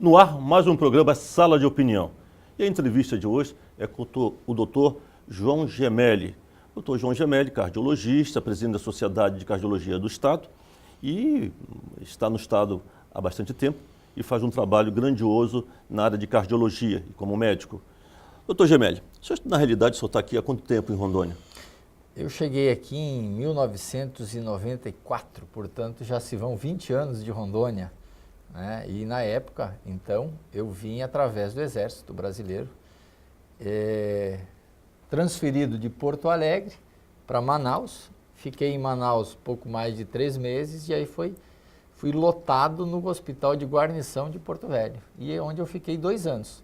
No ar, mais um programa Sala de Opinião. E a entrevista de hoje é com o doutor João Gemelli. Doutor João Gemelli, cardiologista, presidente da Sociedade de Cardiologia do Estado e está no Estado há bastante tempo e faz um trabalho grandioso na área de cardiologia e como médico. Doutor Gemelli, na realidade, o senhor está aqui há quanto tempo em Rondônia? Eu cheguei aqui em 1994, portanto já se vão 20 anos de Rondônia, né? E na época, então, eu vim através do Exército Brasileiro, transferido de Porto Alegre para Manaus. Fiquei em Manaus pouco mais de 3 meses e aí fui lotado no Hospital de Guarnição de Porto Velho, e é onde eu fiquei 2 anos.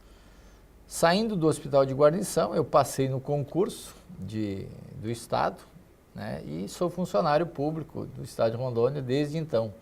Saindo do Hospital de Guarnição, eu passei no concurso do Estado, né, e sou funcionário público do Estado de Rondônia desde então.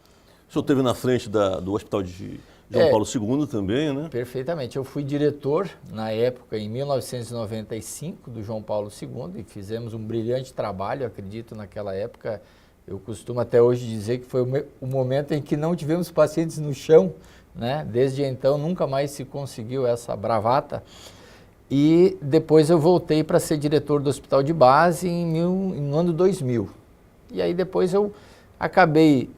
O senhor esteve na frente do Hospital de João Paulo II também, né? Perfeitamente. Eu fui diretor, na época, em 1995, do João Paulo II, e fizemos um brilhante trabalho, acredito, naquela época. Eu costumo até hoje dizer que foi o momento em que não tivemos pacientes no chão, né? Desde então nunca mais se conseguiu essa bravata. E depois eu voltei para ser diretor do hospital de base no ano 2000. E aí depois eu acabei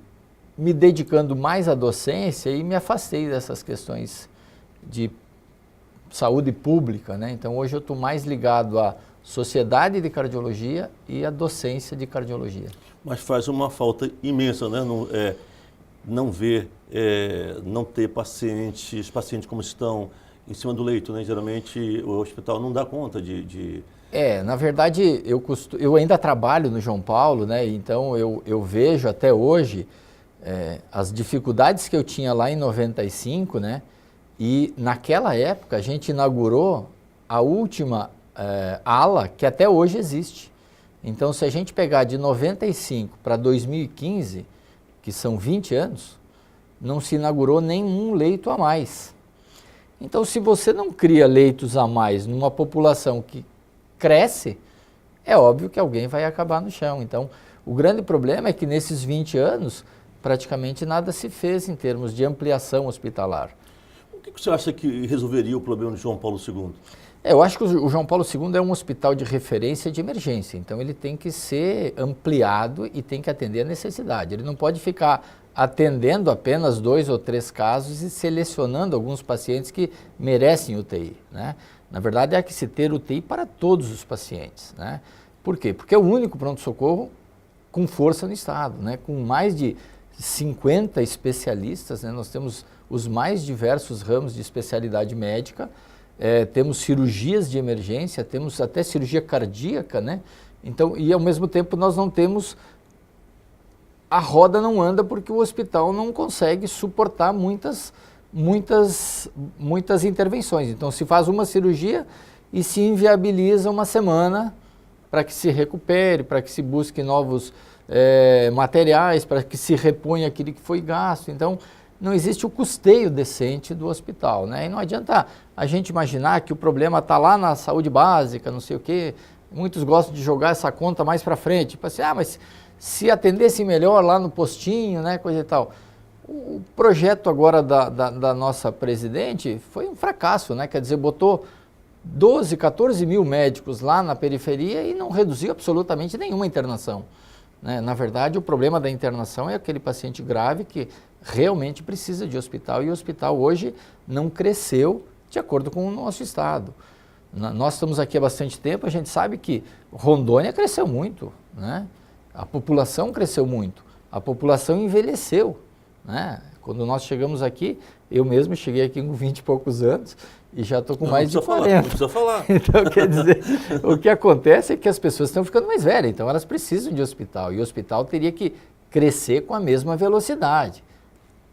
me dedicando mais à docência e me afastei dessas questões de saúde pública, né? Então hoje eu estou mais ligado à sociedade de cardiologia e à docência de cardiologia. Mas faz uma falta imensa, né? Não ver, não ter pacientes como estão em cima do leito, né? Geralmente o hospital não dá conta de... Na verdade, eu ainda trabalho no João Paulo, né? Então eu vejo até hoje as dificuldades que eu tinha lá em 95, né? E naquela época a gente inaugurou a última ala que até hoje existe. Então, se a gente pegar de 95 para 2015, que são 20 anos, não se inaugurou nenhum leito a mais. Então, se você não cria leitos a mais numa população que cresce, é óbvio que alguém vai acabar no chão. Então, o grande problema é que nesses 20 anos, praticamente nada se fez em termos de ampliação hospitalar. O que você acha que resolveria o problema de João Paulo II? Eu acho que o João Paulo II é um hospital de referência de emergência, então ele tem que ser ampliado e tem que atender a necessidade. Ele não pode ficar atendendo apenas 2 ou 3 casos e selecionando alguns pacientes que merecem UTI, né? Na verdade, há que se ter UTI para todos os pacientes, né? Por quê? Porque é o único pronto-socorro com força no estado, né? Com mais de 50 especialistas, né? Nós temos os mais diversos ramos de especialidade médica. Temos cirurgias de emergência, temos até cirurgia cardíaca, né? Então, e ao mesmo tempo nós não temos, a roda não anda porque o hospital não consegue suportar muitas intervenções. Então se faz uma cirurgia e se inviabiliza uma semana para que se recupere, para que se busque novos materiais, para que se reponha aquilo que foi gasto. Então, não existe o custeio decente do hospital, né? E não adianta a gente imaginar que o problema está lá na saúde básica, não sei o quê. Muitos gostam de jogar essa conta mais para frente, tipo assim, mas se atendesse melhor lá no postinho, né, coisa e tal. O projeto agora da nossa presidente foi um fracasso, né? Quer dizer, botou 12, 14 mil médicos lá na periferia e não reduziu absolutamente nenhuma internação, né? Na verdade, o problema da internação é aquele paciente grave que realmente precisa de hospital, e o hospital hoje não cresceu de acordo com o nosso estado. Nós estamos aqui há bastante tempo, a gente sabe que Rondônia cresceu muito, né? A população cresceu muito, a população envelheceu, né? Quando nós chegamos aqui, eu mesmo cheguei aqui com 20 e poucos anos e já estou com mais de 40. Não precisa falar. Então, quer dizer, o que acontece é que as pessoas estão ficando mais velhas, então elas precisam de hospital, e o hospital teria que crescer com a mesma velocidade.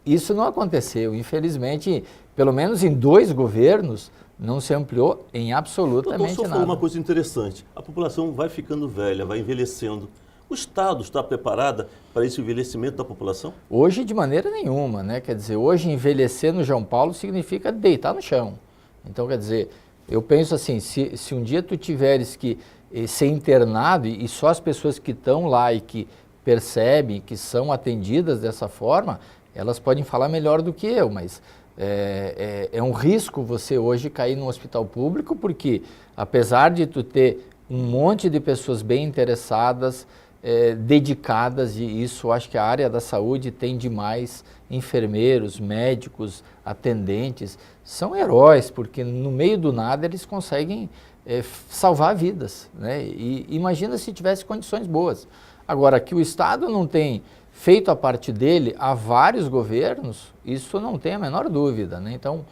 Isso não aconteceu, infelizmente, pelo menos em 2 governos, não se ampliou em absolutamente nada. O senhor falou uma coisa interessante, a população vai ficando velha, vai envelhecendo. O Estado está preparado para esse envelhecimento da população? Hoje, de maneira nenhuma, né? Quer dizer, hoje envelhecer no João Paulo significa deitar no chão. Então, quer dizer, eu penso assim, se um dia tu tiveres que ser internado e só as pessoas que estão lá e que percebem, que são atendidas dessa forma, elas podem falar melhor do que eu, mas É um risco você hoje cair num hospital público, porque apesar de tu ter um monte de pessoas bem interessadas, dedicadas, e isso acho que a área da saúde tem demais, enfermeiros, médicos, atendentes, são heróis, porque no meio do nada eles conseguem salvar vidas, né? E imagina se tivesse condições boas. Agora, que o Estado não tem feito a parte dele há vários governos, isso não tem a menor dúvida, né? Então,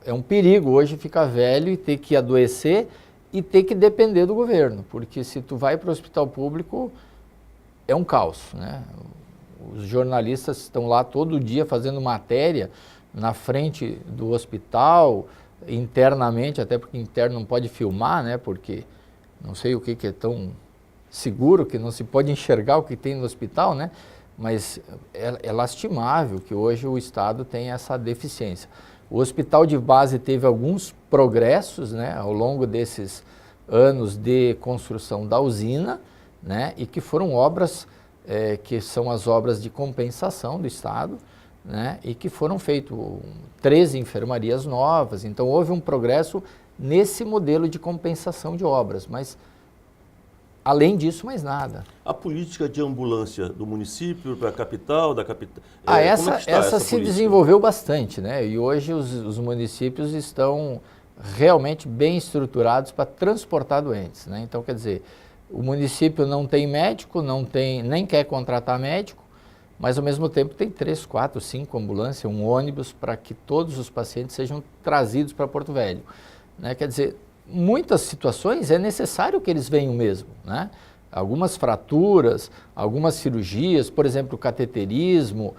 é um perigo hoje ficar velho e ter que adoecer e ter que depender do governo, porque se tu vai para o hospital público, é um caos, né? Os jornalistas estão lá todo dia fazendo matéria na frente do hospital, internamente, até porque interno não pode filmar, né? Porque não sei o que é tão seguro que não se pode enxergar o que tem no hospital, né? Mas é lastimável que hoje o Estado tenha essa deficiência. O hospital de base teve alguns progressos, né, ao longo desses anos de construção da usina, né, e que foram obras que são as obras de compensação do Estado, né, e que foram feitas 13 enfermarias novas. Então houve um progresso nesse modelo de compensação de obras, mas além disso, mais nada. A política de ambulância do município para a capital, da capital... essa se desenvolveu bastante, né? E hoje os municípios estão realmente bem estruturados para transportar doentes, né? Então, quer dizer, o município não tem médico, nem quer contratar médico, mas ao mesmo tempo tem 3, 4, 5 ambulâncias, um ônibus para que todos os pacientes sejam trazidos para Porto Velho, né? Quer dizer, muitas situações é necessário que eles venham mesmo, né? Algumas fraturas, algumas cirurgias, por exemplo, cateterismo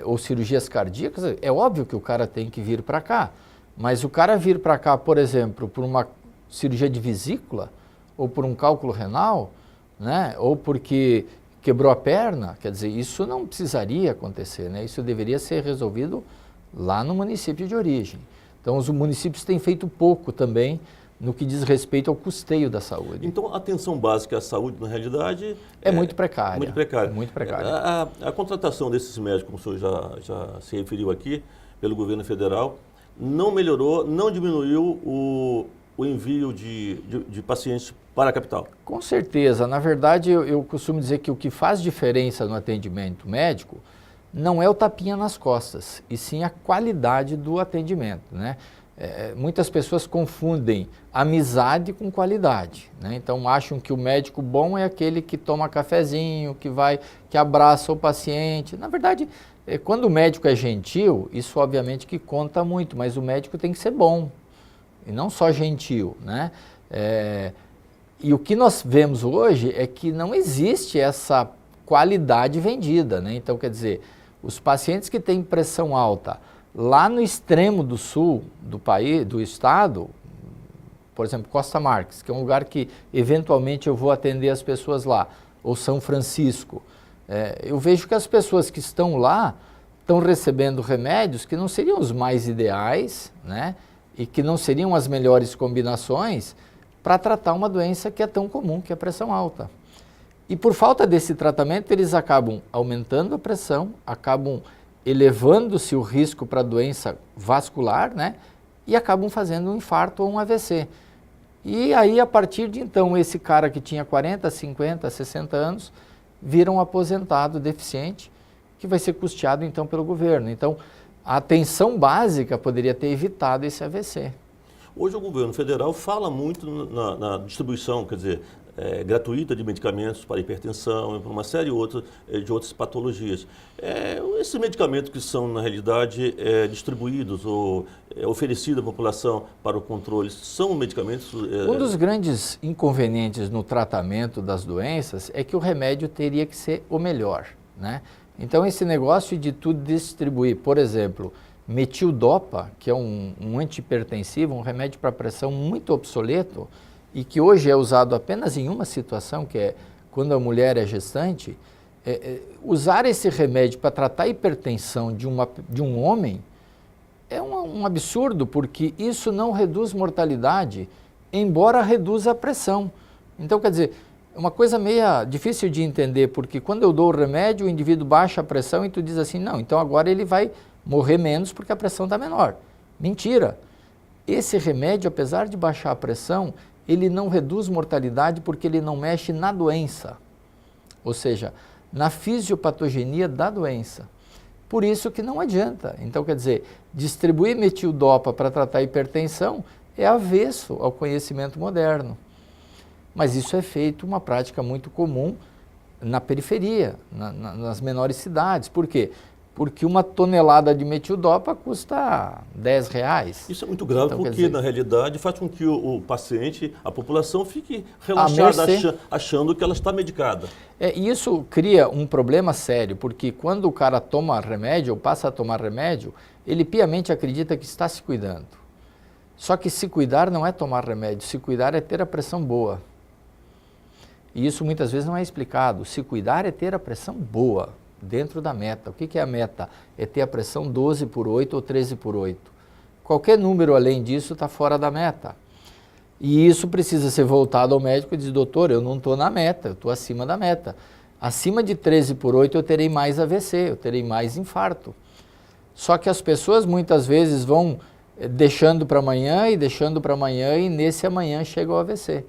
ou cirurgias cardíacas, é óbvio que o cara tem que vir para cá, mas o cara vir para cá, por exemplo, por uma cirurgia de vesícula ou por um cálculo renal, né? Ou porque quebrou a perna, quer dizer, isso não precisaria acontecer, né? Isso deveria ser resolvido lá no município de origem. Então, os municípios têm feito pouco também no que diz respeito ao custeio da saúde. Então, a atenção básica à saúde, na realidade... É muito precária. Muito precária. Muito precária. A contratação desses médicos, como o senhor já se referiu aqui, pelo governo federal, não melhorou, não diminuiu o envio de pacientes para a capital? Com certeza. Na verdade, eu costumo dizer que o que faz diferença no atendimento médico não é o tapinha nas costas, e sim a qualidade do atendimento, né? Muitas pessoas confundem amizade com qualidade, né? Então acham que o médico bom é aquele que toma cafezinho, que abraça o paciente. Na verdade, quando o médico é gentil, isso obviamente que conta muito, mas o médico tem que ser bom e não só gentil, né? E o que nós vemos hoje é que não existe essa qualidade vendida, né? Então, quer dizer, os pacientes que têm pressão alta lá no extremo do sul do país, do estado, por exemplo, Costa Marques, que é um lugar que eventualmente eu vou atender as pessoas lá, ou São Francisco, eu vejo que as pessoas que estão lá estão recebendo remédios que não seriam os mais ideais, né? E que não seriam as melhores combinações para tratar uma doença que é tão comum, que é a pressão alta. E por falta desse tratamento, eles acabam aumentando a pressão, acabam elevando-se o risco para doença vascular, né? E acabam fazendo um infarto ou um AVC. E aí, a partir de então, esse cara que tinha 40, 50, 60 anos, vira um aposentado deficiente, que vai ser custeado então pelo governo. Então, a atenção básica poderia ter evitado esse AVC. Hoje o governo federal fala muito na distribuição, quer dizer, gratuita de medicamentos para hipertensão e para uma série de outras patologias. Esses medicamentos que são, na realidade, distribuídos ou oferecidos à população para o controle, são medicamentos... Um dos grandes inconvenientes no tratamento das doenças é que o remédio teria que ser o melhor, né? Então, esse negócio de tu distribuir, por exemplo, metildopa, que é um antihipertensivo, um remédio para pressão muito obsoleto, e que hoje é usado apenas em uma situação, que é quando a mulher é gestante, usar esse remédio para tratar a hipertensão de um homem é um absurdo, porque isso não reduz mortalidade, embora reduza a pressão. Então, quer dizer, é uma coisa meio difícil de entender, porque quando eu dou o remédio, o indivíduo baixa a pressão e tu diz assim, não, então agora ele vai morrer menos porque a pressão está menor. Mentira! Esse remédio, apesar de baixar a pressão, ele não reduz mortalidade porque ele não mexe na doença, ou seja, na fisiopatogenia da doença. Por isso que não adianta. Então, quer dizer, distribuir metildopa para tratar hipertensão é avesso ao conhecimento moderno. Mas isso é feito uma prática muito comum na periferia, nas menores cidades. Por quê? Porque uma tonelada de metildopa custa R$10. Isso é muito grave, então, porque dizer, na realidade faz com que o paciente, a população, fique relaxada, achando que ela está medicada. Isso cria um problema sério, porque quando o cara toma remédio, ou passa a tomar remédio, ele piamente acredita que está se cuidando. Só que se cuidar não é tomar remédio, se cuidar é ter a pressão boa. E isso muitas vezes não é explicado. Se cuidar é ter a pressão boa, dentro da meta. O que é a meta? É ter a pressão 12/8 ou 13/8. Qualquer número além disso está fora da meta. E isso precisa ser voltado ao médico e dizer, doutor, eu não estou na meta, eu estou acima da meta. Acima de 13/8 eu terei mais AVC, eu terei mais infarto. Só que as pessoas muitas vezes vão deixando para amanhã e nesse amanhã chega o AVC.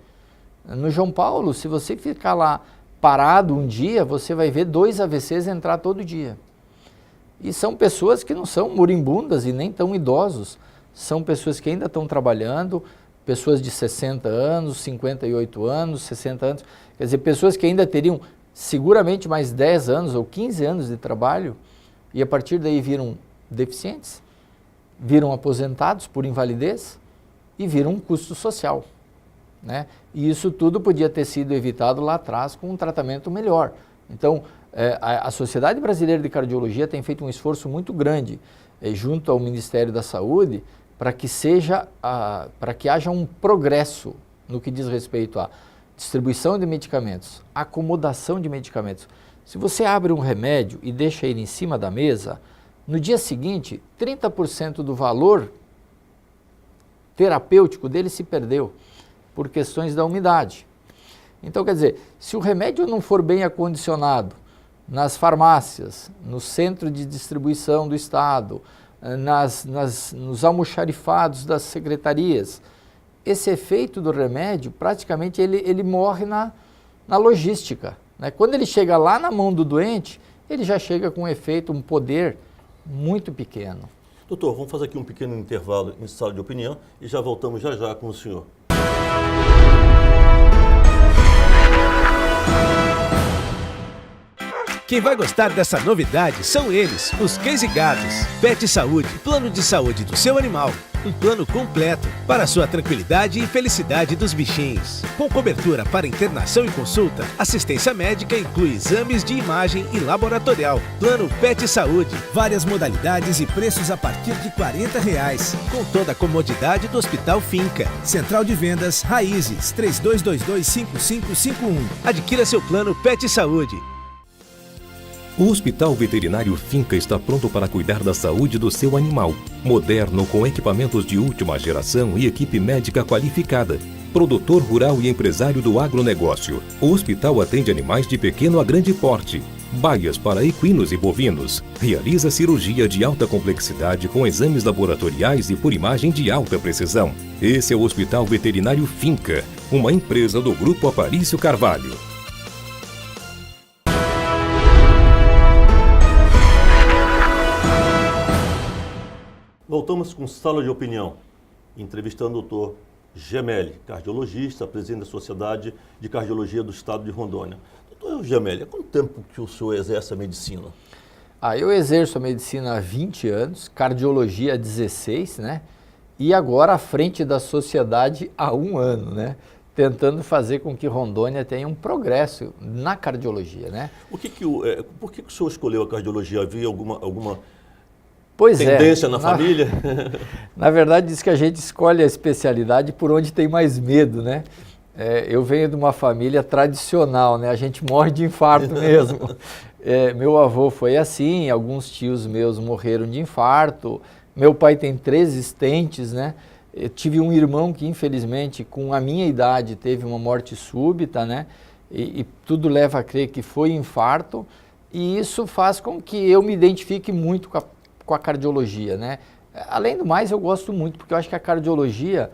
No João Paulo, se você ficar lá parado um dia, você vai ver 2 AVCs entrar todo dia. E são pessoas que não são moribundas e nem tão idosos. São pessoas que ainda estão trabalhando, pessoas de 60 anos, 58 anos, 60 anos. Quer dizer, pessoas que ainda teriam seguramente mais 10 anos ou 15 anos de trabalho e a partir daí viram deficientes, viram aposentados por invalidez e viram um custo social, né? E isso tudo podia ter sido evitado lá atrás com um tratamento melhor. Então, a Sociedade Brasileira de Cardiologia tem feito um esforço muito grande junto ao Ministério da Saúde para que haja um progresso no que diz respeito à distribuição de medicamentos, acomodação de medicamentos. Se você abre um remédio e deixa ele em cima da mesa, no dia seguinte, 30% do valor terapêutico dele se perdeu por questões da umidade. Então, quer dizer, se o remédio não for bem acondicionado nas farmácias, no centro de distribuição do Estado, nos almoxarifados das secretarias, esse efeito do remédio, praticamente, ele morre na logística, né? Quando ele chega lá na mão do doente, ele já chega com um efeito, um poder muito pequeno. Doutor, vamos fazer aqui um pequeno intervalo em sala de opinião e já voltamos já com o senhor. Quem vai gostar dessa novidade são eles, os Cães e Gatos. Pet Saúde, plano de saúde do seu animal. Um plano completo para a sua tranquilidade e felicidade dos bichinhos. Com cobertura para internação e consulta, assistência médica inclui exames de imagem e laboratorial. Plano Pet Saúde, várias modalidades e preços a partir de R$40. Com toda a comodidade do Hospital Finca. Central de Vendas Raízes, 3222-5551. Adquira seu plano Pet Saúde. O Hospital Veterinário Finca está pronto para cuidar da saúde do seu animal. Moderno, com equipamentos de última geração e equipe médica qualificada. Produtor rural e empresário do agronegócio. O hospital atende animais de pequeno a grande porte. Baias para equinos e bovinos. Realiza cirurgia de alta complexidade com exames laboratoriais e por imagem de alta precisão. Esse é o Hospital Veterinário Finca, uma empresa do Grupo Aparício Carvalho. Voltamos com Sala de Opinião, entrevistando o doutor Gemelli, cardiologista, presidente da Sociedade de Cardiologia do Estado de Rondônia. Doutor Gemelli, há quanto tempo que o senhor exerce a medicina? Eu exerço a medicina há 20 anos, cardiologia há 16, né? E agora à frente da sociedade há 1 ano, né? Tentando fazer com que Rondônia tenha um progresso na cardiologia, né? Por que o senhor escolheu a cardiologia? Havia alguma Pois tendência na família? Na verdade, diz que a gente escolhe a especialidade por onde tem mais medo, né? Eu venho de uma família tradicional, né? A gente morre de infarto mesmo. Meu avô foi assim, alguns tios meus morreram de infarto. Meu pai tem 3 stents, né? Eu tive um irmão que, infelizmente, com a minha idade, teve uma morte súbita, né? E tudo leva a crer que foi infarto. E isso faz com que eu me identifique muito com com a cardiologia, né? Além do mais, eu gosto muito, porque eu acho que a cardiologia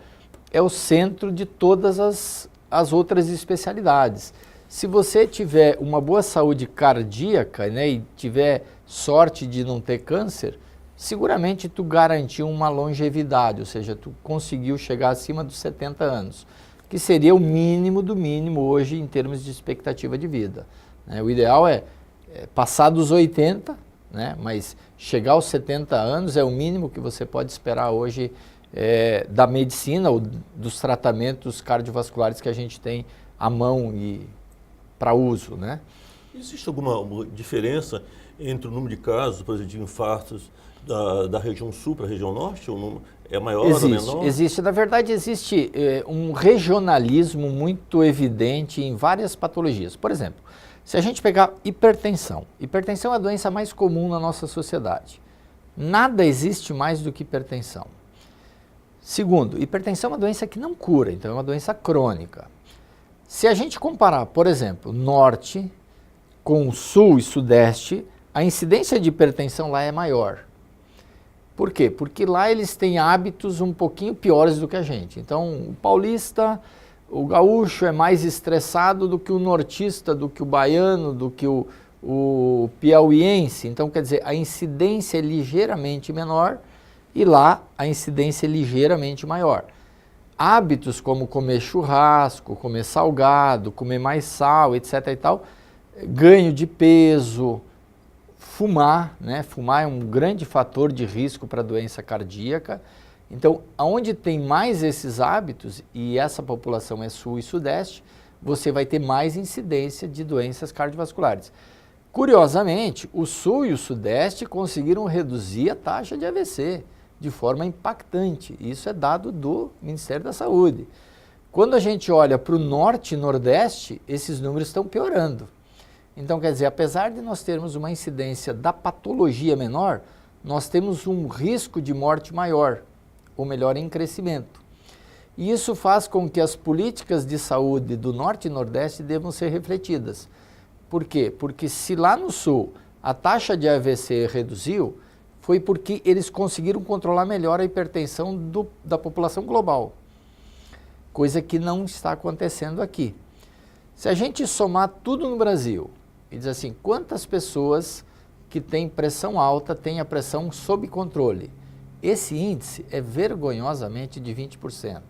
é o centro de todas as outras especialidades. Se você tiver uma boa saúde cardíaca, né, e tiver sorte de não ter câncer, seguramente tu garantiu uma longevidade, ou seja, tu conseguiu chegar acima dos 70 anos, que seria o mínimo do mínimo hoje em termos de expectativa de vida, né? O ideal é passar dos 80, né, mas chegar aos 70 anos é o mínimo que você pode esperar hoje da medicina ou dos tratamentos cardiovasculares que a gente tem à mão e para uso, né? Existe alguma diferença entre o número de casos, por exemplo, de infartos da região sul para a região norte? Ou é maior ou menor? Existe. Na verdade, existe um regionalismo muito evidente em várias patologias. Por exemplo, se a gente pegar hipertensão. Hipertensão é a doença mais comum na nossa sociedade. Nada existe mais do que hipertensão. Segundo, hipertensão é uma doença que não cura, então é uma doença crônica. Se a gente comparar, por exemplo, norte com sul e sudeste, a incidência de hipertensão lá é maior. Por quê? Porque lá eles têm hábitos um pouquinho piores do que a gente. Então, o paulista, o gaúcho é mais estressado do que o nortista, do que o baiano, do que o piauiense. Então, quer dizer, a incidência é ligeiramente menor e lá a incidência é ligeiramente maior. Hábitos como comer churrasco, comer salgado, comer mais sal, etc. e tal, ganho de peso, fumar, né? Fumar é um grande fator de risco para doença cardíaca. Então, aonde tem mais esses hábitos, e essa população é sul e sudeste, você vai ter mais incidência de doenças cardiovasculares. Curiosamente, o sul e o sudeste conseguiram reduzir a taxa de AVC de forma impactante. Isso é dado do Ministério da Saúde. Quando a gente olha para o norte e nordeste, esses números estão piorando. Então, quer dizer, apesar de nós termos uma incidência da patologia menor, nós temos um risco de morte maior, ou melhor, em crescimento. E isso faz com que as políticas de saúde do norte e nordeste devam ser refletidas. Por quê? Porque se lá no sul a taxa de AVC reduziu, foi porque eles conseguiram controlar melhor a hipertensão da população global, coisa que não está acontecendo aqui. Se a gente somar tudo no Brasil e dizer assim, quantas pessoas que têm pressão alta têm a pressão sob controle? Esse índice é vergonhosamente de 20%.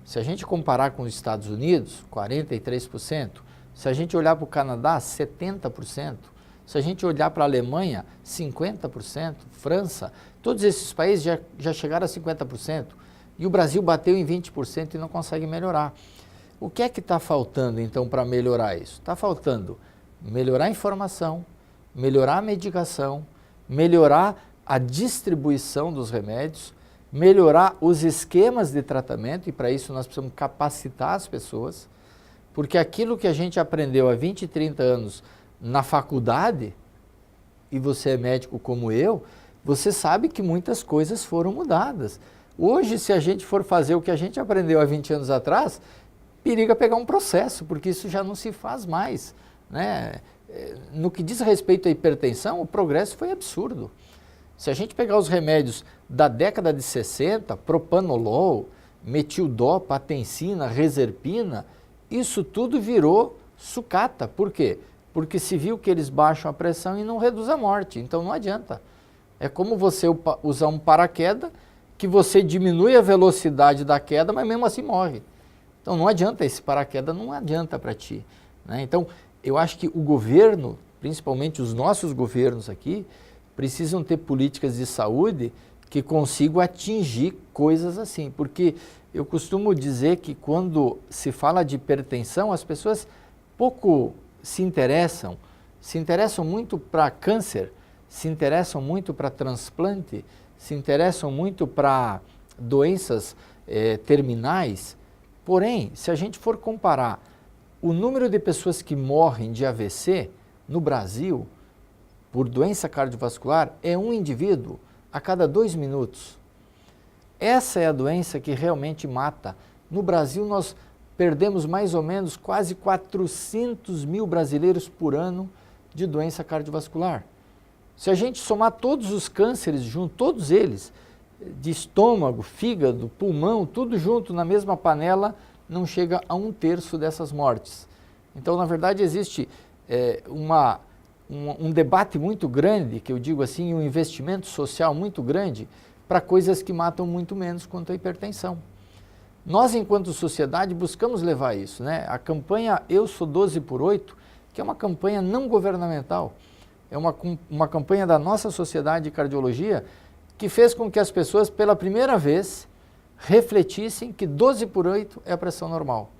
Se a gente comparar com os Estados Unidos, 43%, se a gente olhar para o Canadá, 70%, se a gente olhar para a Alemanha, 50%, França, todos esses países já chegaram a 50%, e o Brasil bateu em 20% e não consegue melhorar. O que é que está faltando, então, para melhorar isso? Está faltando melhorar a informação, melhorar a medicação, melhorar a distribuição dos remédios, melhorar os esquemas de tratamento, e para isso nós precisamos capacitar as pessoas, porque aquilo que a gente aprendeu há 20, 30 anos na faculdade, e você é médico como eu, você sabe que muitas coisas foram mudadas. Hoje, se a gente for fazer o que a gente aprendeu há 20 anos atrás, periga pegar um processo, porque isso já não se faz mais, né? No que diz respeito à hipertensão, o progresso foi absurdo. Se a gente pegar os remédios da década de 60, propanolol, metildopa, atensina, reserpina, isso tudo virou sucata. Por quê? Porque se viu que eles baixam a pressão e não reduz a morte, então não adianta. É como você usar um paraquedas, que você diminui a velocidade da queda, mas mesmo assim morre. Então não adianta, esse paraquedas não adianta para ti, né? Então eu acho que o governo, principalmente os nossos governos aqui, precisam ter políticas de saúde que consigam atingir coisas assim, porque eu costumo dizer que quando se fala de hipertensão, as pessoas pouco se interessam muito para câncer, se interessam muito para transplante, se interessam muito para doenças terminais. Porém, se a gente for comparar o número de pessoas que morrem de AVC no Brasil por doença cardiovascular, é um indivíduo a cada 2 minutos. Essa é a doença que realmente mata. No Brasil, nós perdemos mais ou menos quase 400 mil brasileiros por ano de doença cardiovascular. Se a gente somar todos os cânceres juntos, todos eles, de estômago, fígado, pulmão, tudo junto na mesma panela, não chega a 1/3 dessas mortes. Então, na verdade, existe um debate muito grande, que eu digo assim, um investimento social muito grande para coisas que matam muito menos quanto a hipertensão. Nós, enquanto sociedade, buscamos levar isso, né? A campanha Eu Sou 12 por 8, que é uma campanha não governamental, é uma campanha da nossa sociedade de cardiologia, que fez com que as pessoas, pela primeira vez, refletissem que 12 por 8 é a pressão normal.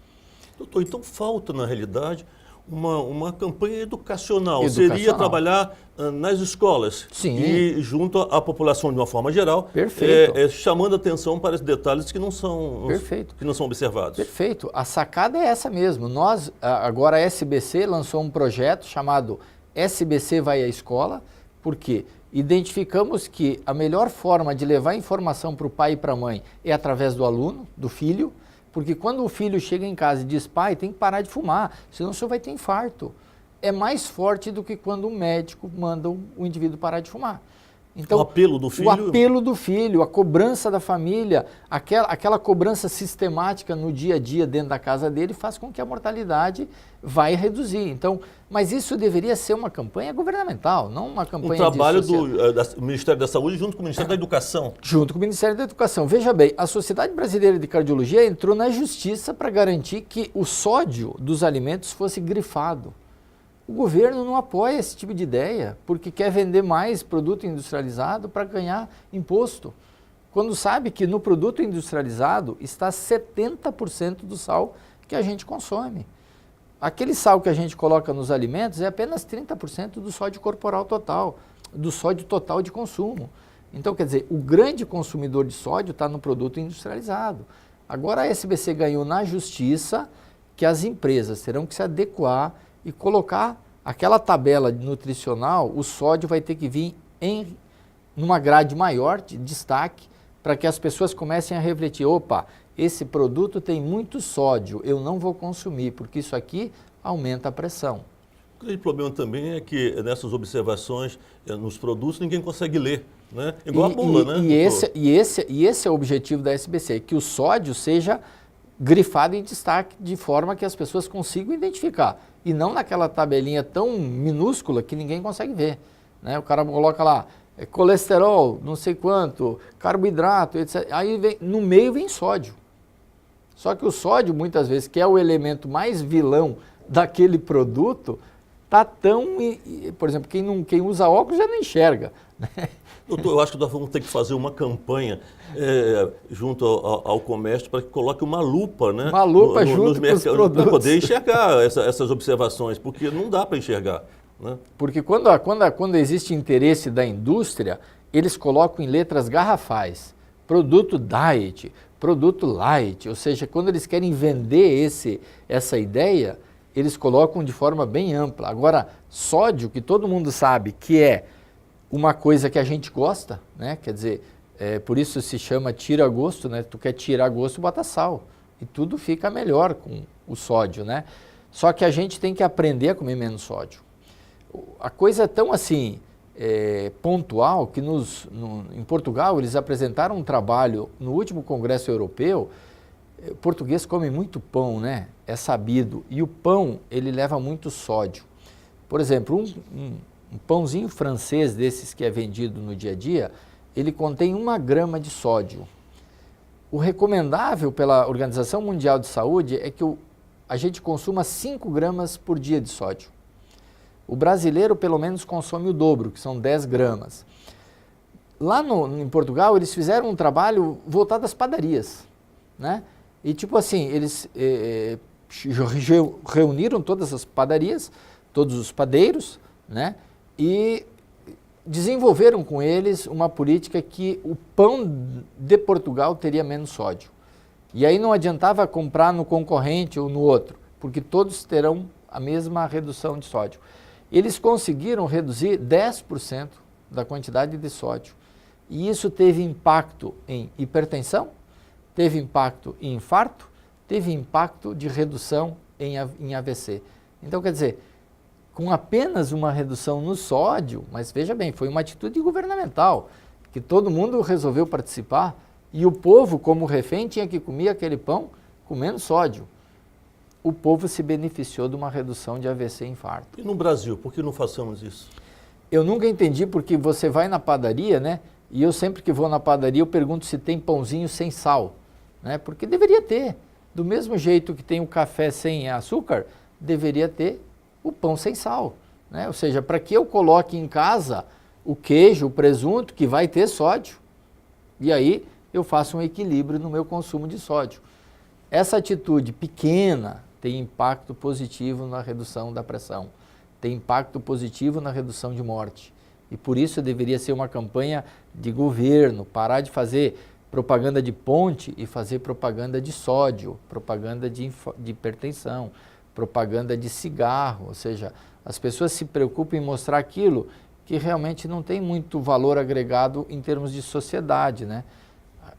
Doutor, então falta, na realidade, uma campanha educacional. Seria trabalhar nas escolas. Sim. E junto à população de uma forma geral. Perfeito. Chamando atenção para esses detalhes que não são, Perfeito. que não são observados. Perfeito. A sacada é essa mesmo. Nós, agora a SBC lançou um projeto chamado SBC Vai à Escola, porque identificamos que a melhor forma de levar informação para o pai e para a mãe é através do aluno, do filho, porque quando o filho chega em casa e diz, pai, tem que parar de fumar, senão o senhor vai ter infarto. É mais forte do que quando o médico manda o indivíduo parar de fumar. Então, o apelo do filho. O apelo do filho, a cobrança da família, aquela cobrança sistemática no dia a dia dentro da casa dele faz com que a mortalidade vai reduzir. Então, mas isso deveria ser uma campanha governamental, não uma campanha trabalho do Ministério da Saúde junto com o Ministério da Educação. Junto com o Ministério da Educação. Veja bem, a Sociedade Brasileira de Cardiologia entrou na justiça para garantir que o sódio dos alimentos fosse grifado. O governo não apoia esse tipo de ideia, porque quer vender mais produto industrializado para ganhar imposto. Quando sabe que no produto industrializado está 70% do sal que a gente consome. Aquele sal que a gente coloca nos alimentos é apenas 30% do sódio corporal total, do sódio total de consumo. Então, quer dizer, o grande consumidor de sódio está no produto industrializado. Agora a SBC ganhou na justiça que as empresas terão que se adequar e colocar aquela tabela nutricional, o sódio vai ter que vir numa grade maior de destaque para que as pessoas comecem a refletir, opa, esse produto tem muito sódio, eu não vou consumir, porque isso aqui aumenta a pressão. O grande problema também é que nessas observações, nos produtos, ninguém consegue ler, né? Igual a bula, né? E esse é o objetivo da SBC, que o sódio seja grifado em destaque de forma que as pessoas consigam identificar. E não naquela tabelinha tão minúscula que ninguém consegue ver, né? O cara coloca lá, colesterol, não sei quanto, carboidrato, etc. Aí no meio vem sódio. Só que o sódio, muitas vezes, que é o elemento mais vilão daquele produto, tá tão... Por exemplo, quem usa óculos já não enxerga, né? Doutor, eu acho que nós vamos ter que fazer uma campanha junto ao comércio para que coloque uma lupa, né? Uma lupa junto com os produtos. Para poder enxergar essas observações, porque não dá para enxergar, né? Porque quando existe interesse da indústria, eles colocam em letras garrafais, produto diet, produto light, ou seja, quando eles querem vender essa ideia, eles colocam de forma bem ampla. Agora, sódio, que todo mundo sabe que é uma coisa que a gente gosta, né? Quer dizer, por isso se chama tira-gosto, né? Tu quer tirar gosto, bota sal. E tudo fica melhor com o sódio, né? Só que a gente tem que aprender a comer menos sódio. A coisa é tão assim, pontual, que em Portugal eles apresentaram um trabalho no último Congresso Europeu. O português come muito pão, né? É sabido. E o pão, ele leva muito sódio. Por exemplo, um pãozinho francês desses que é vendido no dia a dia, ele contém 1 grama de sódio. O recomendável pela Organização Mundial de Saúde é que a gente consuma 5 gramas por dia de sódio. O brasileiro, pelo menos, consome o dobro, que são 10 gramas. Lá em Portugal, eles fizeram um trabalho voltado às padarias, né? E tipo assim, eles reuniram todas as padarias, todos os padeiros, né? E desenvolveram com eles uma política que o pão de Portugal teria menos sódio. E aí não adiantava comprar no concorrente ou no outro, porque todos terão a mesma redução de sódio. Eles conseguiram reduzir 10% da quantidade de sódio. E isso teve impacto em hipertensão, teve impacto em infarto, teve impacto de redução em AVC. Então, quer dizer, com apenas uma redução no sódio, mas veja bem, foi uma atitude governamental, que todo mundo resolveu participar e o povo, como refém, tinha que comer aquele pão com menos sódio. O povo se beneficiou de uma redução de AVC e infarto. E no Brasil, por que não façamos isso? Eu nunca entendi porque você vai na padaria, né? E eu sempre que vou na padaria eu pergunto se tem pãozinho sem sal, né? Porque deveria ter. Do mesmo jeito que tem o café sem açúcar, deveria ter o pão sem sal, né? Ou seja, para que eu coloque em casa o queijo, o presunto, que vai ter sódio, e aí eu faço um equilíbrio no meu consumo de sódio. Essa atitude pequena tem impacto positivo na redução da pressão, tem impacto positivo na redução de morte. E por isso deveria ser uma campanha de governo, parar de fazer propaganda de ponte e fazer propaganda de sódio, propaganda de hipertensão, propaganda de cigarro, ou seja, as pessoas se preocupam em mostrar aquilo que realmente não tem muito valor agregado em termos de sociedade, né?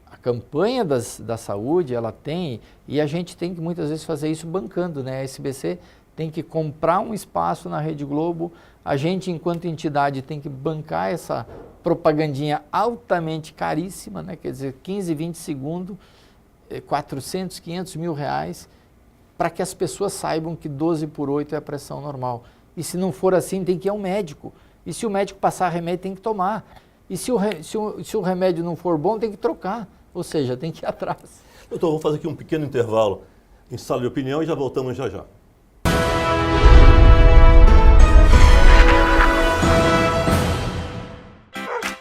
A campanha da saúde, ela tem, e a gente tem que muitas vezes fazer isso bancando, né? A SBC tem que comprar um espaço na Rede Globo, a gente, enquanto entidade, tem que bancar essa propagandinha altamente caríssima, né? Quer dizer, 15, 20 segundos, 400, 500 mil reais, para que as pessoas saibam que 12/8 é a pressão normal. E se não for assim, tem que ir ao médico. E se o médico passar remédio, tem que tomar. E se o remédio não for bom, tem que trocar. Ou seja, tem que ir atrás. Doutor, vamos fazer aqui um pequeno intervalo em sala de opinião e já voltamos já já.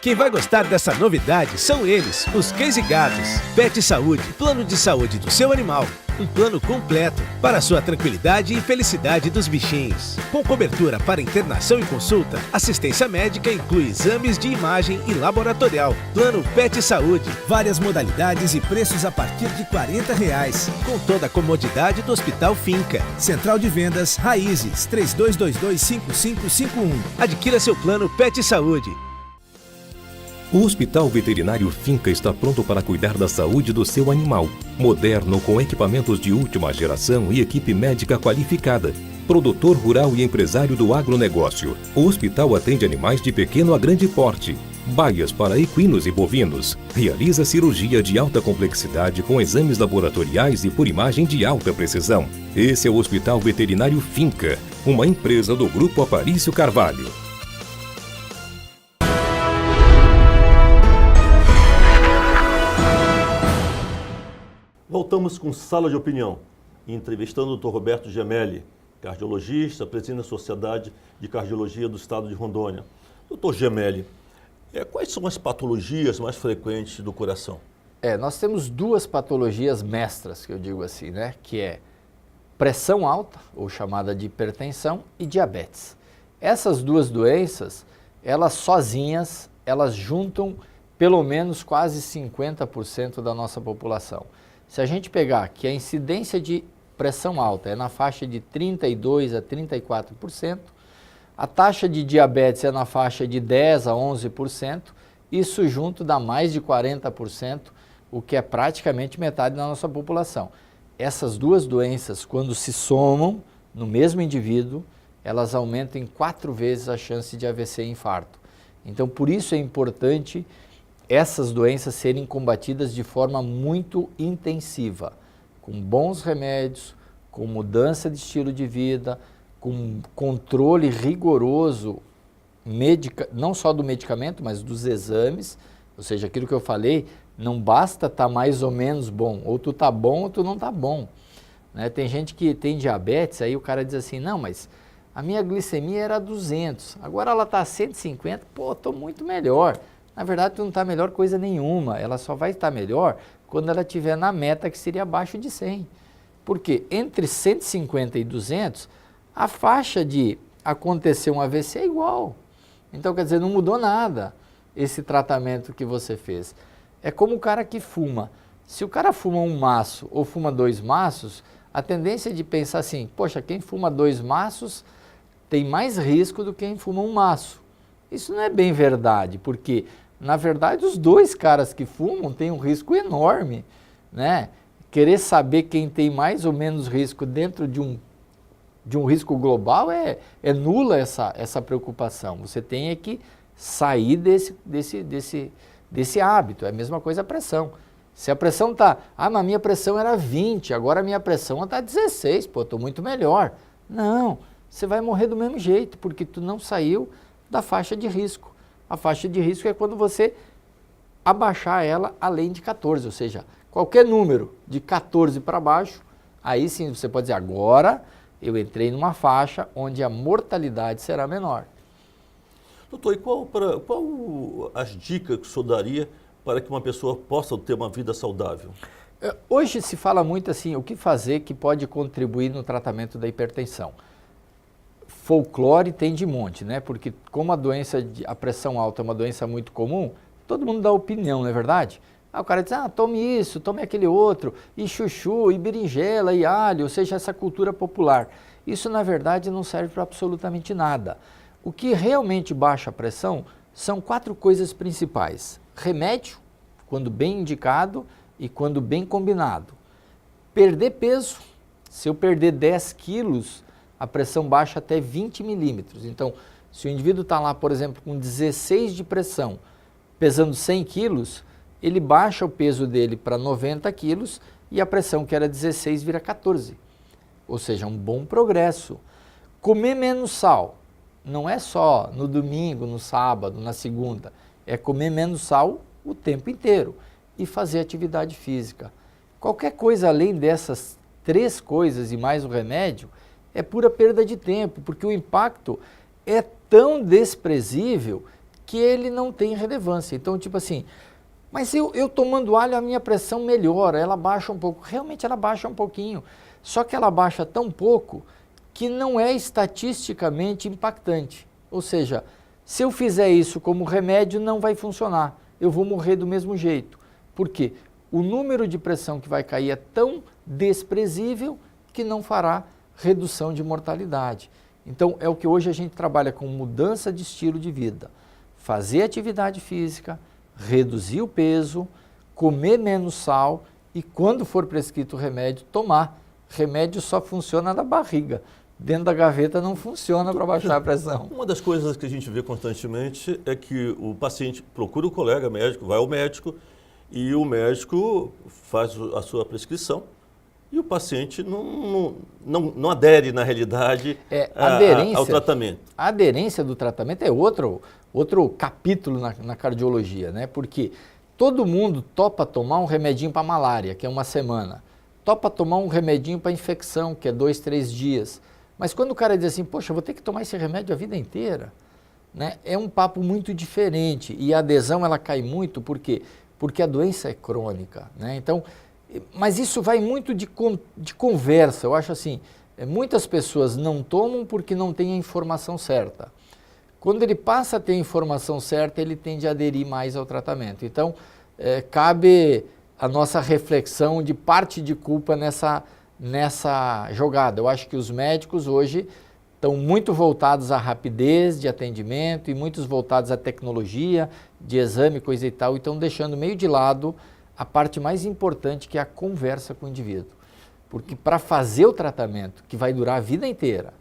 Quem vai gostar dessa novidade são eles, os Case Gatos. Pet Saúde, plano de saúde do seu animal. Um plano completo para a sua tranquilidade e felicidade dos bichinhos. Com cobertura para internação e consulta, assistência médica inclui exames de imagem e laboratorial. Plano Pet Saúde, várias modalidades e preços a partir de R$40. Com toda a comodidade do Hospital Finca. Central de Vendas Raízes, 3222-5551. Adquira seu plano Pet Saúde. O Hospital Veterinário Finca está pronto para cuidar da saúde do seu animal. Moderno, com equipamentos de última geração e equipe médica qualificada. Produtor rural e empresário do agronegócio. O hospital atende animais de pequeno a grande porte. Baias para equinos e bovinos. Realiza cirurgia de alta complexidade com exames laboratoriais e por imagem de alta precisão. Esse é o Hospital Veterinário Finca, uma empresa do Grupo Aparício Carvalho. Voltamos com Sala de Opinião, entrevistando o Dr. Roberto Gemelli, cardiologista, presidente da Sociedade de Cardiologia do Estado de Rondônia. Dr. Gemelli, quais são as patologias mais frequentes do coração? Nós temos duas patologias mestras, que eu digo assim, né? Que é pressão alta, ou chamada de hipertensão, e diabetes. Essas duas doenças, elas sozinhas, elas juntam pelo menos quase 50% da nossa população. Se a gente pegar que a incidência de pressão alta é na faixa de 32% a 34%, a taxa de diabetes é na faixa de 10% a 11%, isso junto dá mais de 40%, o que é praticamente metade da nossa população. Essas duas doenças, quando se somam no mesmo indivíduo, elas aumentam em 4 vezes a chance de AVC e infarto. Então, por isso é importante essas doenças serem combatidas de forma muito intensiva, com bons remédios, com mudança de estilo de vida, com controle rigoroso, não só do medicamento, mas dos exames, ou seja, aquilo que eu falei, não basta estar mais ou menos bom, ou tu tá bom ou tu não tá bom. Né? Tem gente que tem diabetes, aí o cara diz assim, não, mas a minha glicemia era 200, agora ela está 150, pô, estou muito melhor. Na verdade, tu não está melhor coisa nenhuma, ela só vai estar melhor quando ela estiver na meta que seria abaixo de 100. Porque entre 150 e 200, a faixa de acontecer um AVC é igual. Então, quer dizer, não mudou nada esse tratamento que você fez. É como o cara que fuma. Se o cara fuma um maço ou fuma 2 maços, a tendência é de pensar assim, poxa, quem fuma 2 maços tem mais risco do que quem fuma um maço. Isso não é bem verdade, porque na verdade os 2 caras que fumam têm um risco enorme, né? Querer saber quem tem mais ou menos risco dentro de um de um risco global, é nula essa preocupação. Você tem é que sair desse hábito. É a mesma coisa a pressão. Se a pressão está, mas a minha pressão era 20, agora a minha pressão está 16, pô, estou muito melhor. Não, você vai morrer do mesmo jeito, porque tu não saiu da faixa de risco. A faixa de risco é quando você abaixar ela além de 14, ou seja, qualquer número de 14 para baixo, aí sim você pode dizer, agora eu entrei numa faixa onde a mortalidade será menor. Doutor, e qual as dicas que o senhor daria para que uma pessoa possa ter uma vida saudável? Hoje se fala muito assim, o que fazer que pode contribuir no tratamento da hipertensão. Folclore tem de monte, né? Porque como a pressão alta é uma doença muito comum, todo mundo dá opinião, não é verdade? O cara diz, tome isso, tome aquele outro, e chuchu, e berinjela, e alho, ou seja, essa cultura popular. Isso, na verdade, não serve para absolutamente nada. O que realmente baixa a pressão são 4 coisas principais. Remédio, quando bem indicado e quando bem combinado. Perder peso, se eu perder 10 quilos, a pressão baixa até 20 milímetros. Então, se o indivíduo está lá, por exemplo, com 16 de pressão, pesando 100 quilos, ele baixa o peso dele para 90 quilos e a pressão que era 16 vira 14. Ou seja, um bom progresso. Comer menos sal, não é só no domingo, no sábado, na segunda, é comer menos sal o tempo inteiro e fazer atividade física. Qualquer coisa além dessas 3 coisas e mais o remédio é pura perda de tempo, porque o impacto é tão desprezível que ele não tem relevância. Então, tipo assim, mas eu tomando alho a minha pressão melhora, ela baixa um pouco. Realmente ela baixa um pouquinho, só que ela baixa tão pouco que não é estatisticamente impactante. Ou seja, se eu fizer isso como remédio não vai funcionar, eu vou morrer do mesmo jeito. Por quê? O número de pressão que vai cair é tão desprezível que não fará redução de mortalidade. Então é o que hoje a gente trabalha com mudança de estilo de vida. Fazer atividade física, reduzir o peso, comer menos sal e quando for prescrito remédio, tomar. Remédio só funciona na barriga. Dentro da gaveta não funciona para baixar a pressão. Uma das coisas que a gente vê constantemente é que o paciente procura o colega médico, vai ao médico e o médico faz a sua prescrição e o paciente não adere, na realidade, ao tratamento. A aderência do tratamento é outro capítulo na cardiologia, né? Porque todo mundo topa tomar um remedinho para malária, que é 1 semana. Topa tomar um remedinho para infecção, que é 2, 3 dias. Mas quando o cara diz assim, poxa, eu vou ter que tomar esse remédio a vida inteira, né? É um papo muito diferente e a adesão ela cai muito, por quê? Porque a doença é crônica, né? Então, mas isso vai muito de conversa, eu acho assim, muitas pessoas não tomam porque não têm a informação certa. Quando ele passa a ter a informação certa, ele tende a aderir mais ao tratamento. Então, cabe a nossa reflexão de parte de culpa nessa jogada. Eu acho que os médicos hoje estão muito voltados à rapidez de atendimento e muitos voltados à tecnologia, de exame, coisa e tal, e estão deixando meio de lado a parte mais importante, que é a conversa com o indivíduo. Porque para fazer o tratamento, que vai durar a vida inteira,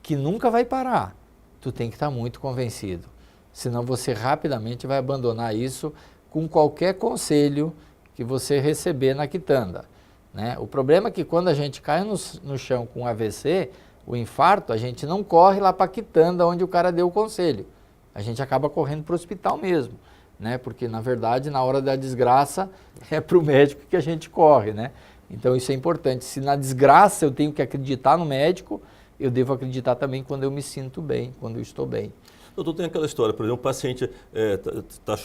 que nunca vai parar, tu tem que estar muito convencido. Senão você rapidamente vai abandonar isso com qualquer conselho que você receber na quitanda, né? O problema é que quando a gente cai no chão com AVC, o infarto, a gente não corre lá para a quitanda onde o cara deu o conselho. A gente acaba correndo para o hospital mesmo, né? Porque, na verdade, na hora da desgraça, é para o médico que a gente corre, né? Então, isso é importante. Se na desgraça eu tenho que acreditar no médico, eu devo acreditar também quando eu me sinto bem, quando eu estou bem. Doutor, tem aquela história, por exemplo, o paciente está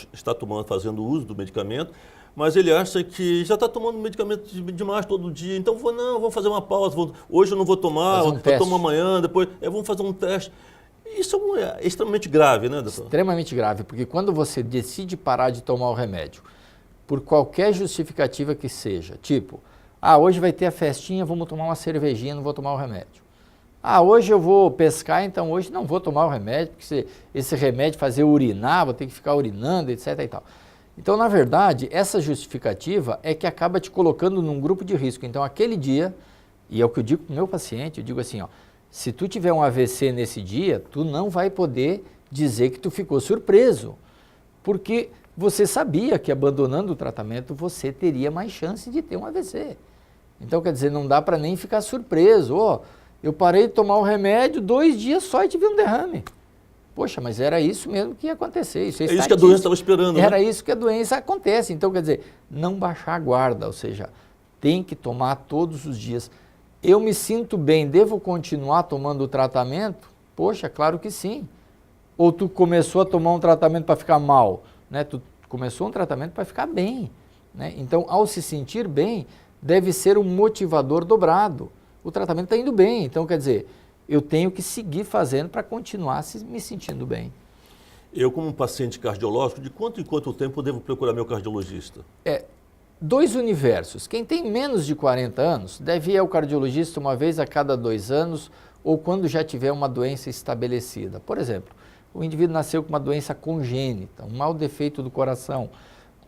fazendo uso do medicamento, mas ele acha que já está tomando medicamento demais todo dia, então vamos fazer uma pausa, hoje eu não vou tomar, vou tomar amanhã, depois vamos fazer um teste. Isso é extremamente grave, né, doutor? Extremamente grave, porque quando você decide parar de tomar o remédio, por qualquer justificativa que seja, tipo, hoje vai ter a festinha, vamos tomar uma cervejinha, não vou tomar o remédio. Hoje eu vou pescar, então hoje não vou tomar o remédio, porque esse remédio fazer urinar, vou ter que ficar urinando, etc. e tal. Então, na verdade, essa justificativa é que acaba te colocando num grupo de risco. Então, aquele dia, e é o que eu digo para o meu paciente, eu digo assim, Se tu tiver um AVC nesse dia, tu não vai poder dizer que tu ficou surpreso, porque você sabia que abandonando o tratamento você teria mais chance de ter um AVC. Então, quer dizer, não dá para nem ficar surpreso. Ó, eu parei de tomar o remédio 2 dias só e tive um derrame. Poxa, mas era isso mesmo que ia acontecer. Isso é isso que a doença estava esperando, Era né? isso que a doença acontece. Então, quer dizer, não baixar a guarda, ou seja, tem que tomar todos os dias. Eu me sinto bem, devo continuar tomando o tratamento? Poxa, claro que sim. Ou tu começou a tomar um tratamento para ficar mal, né? Tu começou um tratamento para ficar bem, né? Então, ao se sentir bem, deve ser um motivador dobrado. O tratamento está indo bem, então quer dizer, eu tenho que seguir fazendo para continuar me sentindo bem. Eu, como paciente cardiológico, de quanto em quanto tempo eu devo procurar meu cardiologista? 2 universos. Quem tem menos de 40 anos deve ir ao cardiologista uma vez a cada 2 anos ou quando já tiver uma doença estabelecida. Por exemplo, o indivíduo nasceu com uma doença congênita, um mau defeito do coração,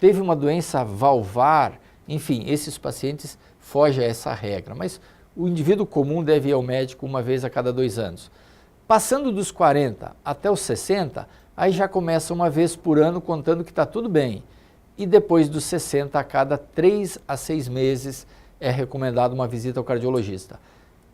teve uma doença valvar, enfim, esses pacientes fogem a essa regra, mas o indivíduo comum deve ir ao médico uma vez a cada 2 anos. Passando dos 40 até os 60, aí já começa uma vez por ano contando que está tudo bem. E depois dos 60, a cada 3 a 6 meses, é recomendada uma visita ao cardiologista.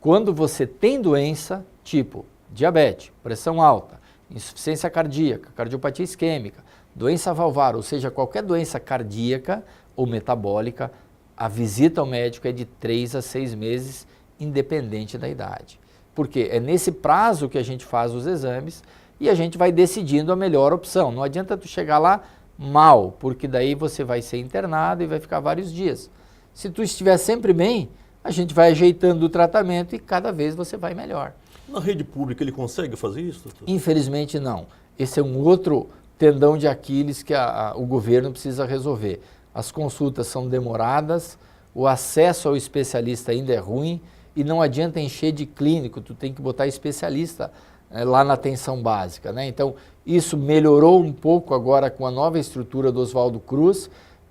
Quando você tem doença, tipo diabetes, pressão alta, insuficiência cardíaca, cardiopatia isquêmica, doença valvar, ou seja, qualquer doença cardíaca ou metabólica, a visita ao médico é de 3 a 6 meses, independente da idade. Porque é nesse prazo que a gente faz os exames e a gente vai decidindo a melhor opção. Não adianta tu chegar lá mal, porque daí você vai ser internado e vai ficar vários dias. Se tu estiver sempre bem, a gente vai ajeitando o tratamento e cada vez você vai melhor. Na rede pública ele consegue fazer isso, doutor? Infelizmente não. Esse é um outro tendão de Aquiles que o governo precisa resolver. As consultas são demoradas, o acesso ao especialista ainda é ruim e não adianta encher de clínico, tu tem que botar especialista lá na atenção básica, né? Então, isso melhorou um pouco agora com a nova estrutura do Oswaldo Cruz,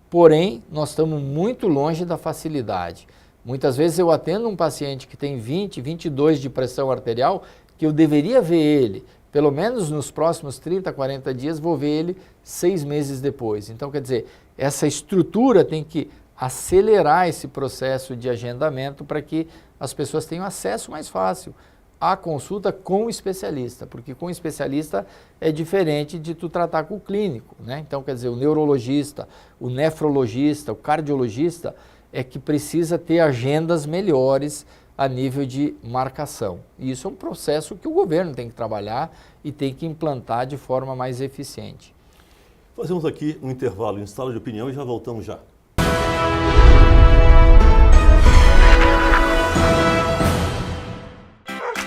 porém, nós estamos muito longe da facilidade. Muitas vezes eu atendo um paciente que tem 20, 22 de pressão arterial, que eu deveria ver ele, pelo menos nos próximos 30, 40 dias, vou ver ele 6 meses depois. Então, quer dizer, essa estrutura tem que acelerar esse processo de agendamento para que as pessoas tenham acesso mais fácil à consulta com o especialista, porque com o especialista é diferente de tu tratar com o clínico, né? Então, quer dizer, o neurologista, o nefrologista, o cardiologista é que precisa ter agendas melhores a nível de marcação. E isso é um processo que o governo tem que trabalhar e tem que implantar de forma mais eficiente. Fazemos aqui um intervalo em sala de opinião e já voltamos já.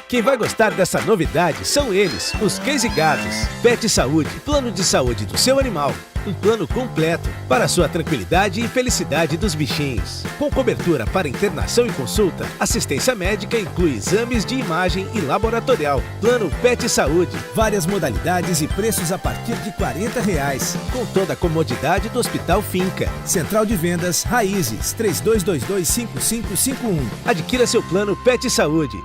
Quem vai gostar dessa novidade são eles, os Case Gatos. Pet Saúde, plano de saúde do seu animal. Um plano completo para a sua tranquilidade e felicidade dos bichinhos. Com cobertura para internação e consulta, assistência médica inclui exames de imagem e laboratorial. Plano Pet Saúde, várias modalidades e preços a partir de R$40. Com toda a comodidade do Hospital Finca. Central de Vendas Raízes, 3222-5551. Adquira seu plano Pet Saúde.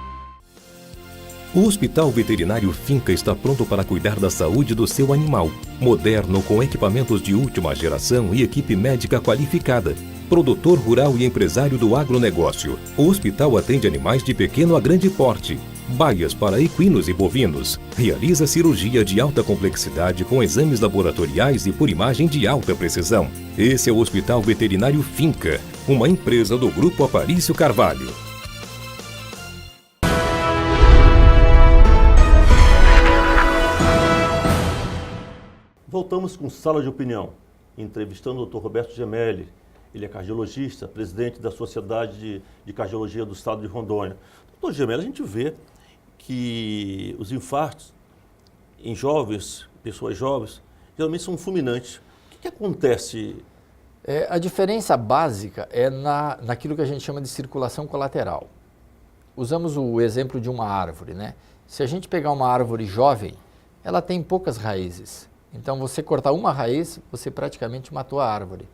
O Hospital Veterinário Finca está pronto para cuidar da saúde do seu animal. Moderno, com equipamentos de última geração e equipe médica qualificada. Produtor rural e empresário do agronegócio. O hospital atende animais de pequeno a grande porte. Baias para equinos e bovinos. Realiza cirurgia de alta complexidade com exames laboratoriais e por imagem de alta precisão. Esse é o Hospital Veterinário Finca, uma empresa do Grupo Aparício Carvalho. Voltamos com Sala de Opinião, entrevistando o Dr. Roberto Gemelli. Ele é cardiologista, presidente da Sociedade de Cardiologia do Estado de Rondônia. Dr. Gemelli, a gente vê que os infartos em jovens, pessoas jovens, geralmente são fulminantes. O que acontece? A diferença básica é naquilo que a gente chama de circulação colateral. Usamos o exemplo de uma árvore, né? Se a gente pegar uma árvore jovem, ela tem poucas raízes. Então, você cortar uma raiz, você praticamente matou a árvore.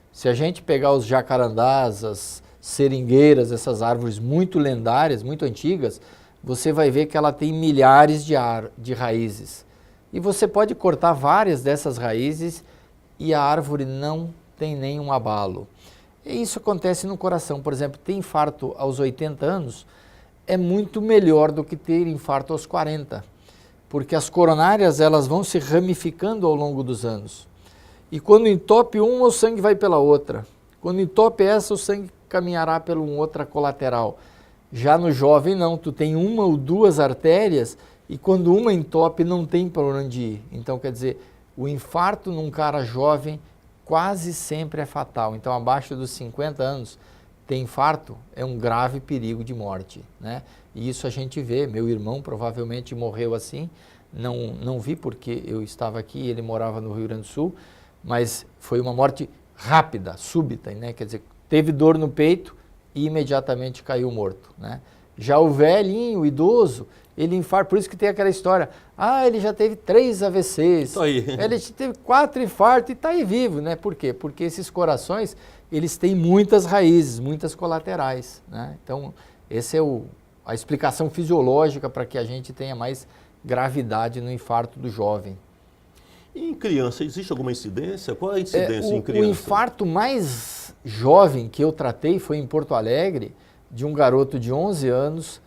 Se a gente pegar os jacarandás, as seringueiras, essas árvores muito lendárias, muito antigas, você vai ver que ela tem milhares de raízes. E você pode cortar várias dessas raízes e a árvore não tem nenhum abalo. E isso acontece no coração. Por exemplo, ter infarto aos 80 anos é muito melhor do que ter infarto aos 40, porque as coronárias elas vão se ramificando ao longo dos anos. E quando entope uma, o sangue vai pela outra. Quando entope essa, o sangue caminhará pela outra colateral. Já no jovem não, tu tem uma ou duas artérias e quando uma entope não tem para onde ir. Então quer dizer, o infarto num cara jovem quase sempre é fatal. Então abaixo dos 50 anos ter infarto é um grave perigo de morte, né? E isso a gente vê, meu irmão provavelmente morreu assim, não vi porque eu estava aqui, ele morava no Rio Grande do Sul, mas foi uma morte rápida, súbita, né? Quer dizer, teve dor no peito e imediatamente caiu morto, né? Já o velhinho, o idoso, ele infarta, por isso que tem aquela história, ele já teve 3 AVCs, ele teve 4 infartos e está aí vivo, né? Por quê? Porque esses corações, eles têm muitas raízes, muitas colaterais, né? Então, essa é a explicação fisiológica para que a gente tenha mais gravidade no infarto do jovem. E em criança, existe alguma incidência? Qual é a incidência em criança? O infarto mais jovem que eu tratei foi em Porto Alegre, de um garoto de 11 anos,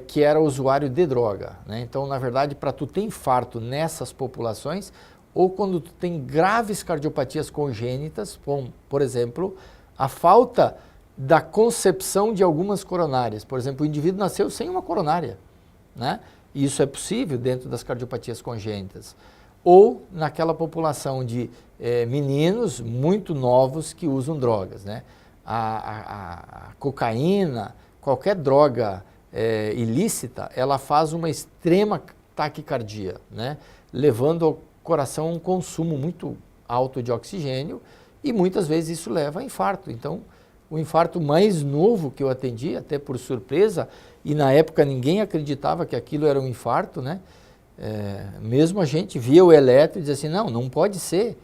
que era usuário de droga, né? Então, na verdade, para tu ter infarto nessas populações, ou quando tu tem graves cardiopatias congênitas, como, por exemplo, a falta da concepção de algumas coronárias. Por exemplo, o indivíduo nasceu sem uma coronária, né? E isso é possível dentro das cardiopatias congênitas. Ou naquela população de meninos muito novos que usam drogas, né? A cocaína, qualquer droga ilícita, ela faz uma extrema taquicardia, né? Levando ao coração um consumo muito alto de oxigênio e muitas vezes isso leva a infarto. Então, o infarto mais novo que eu atendi, até por surpresa, e na época ninguém acreditava que aquilo era um infarto, né? Mesmo a gente via o eletro e dizia assim, não pode ser,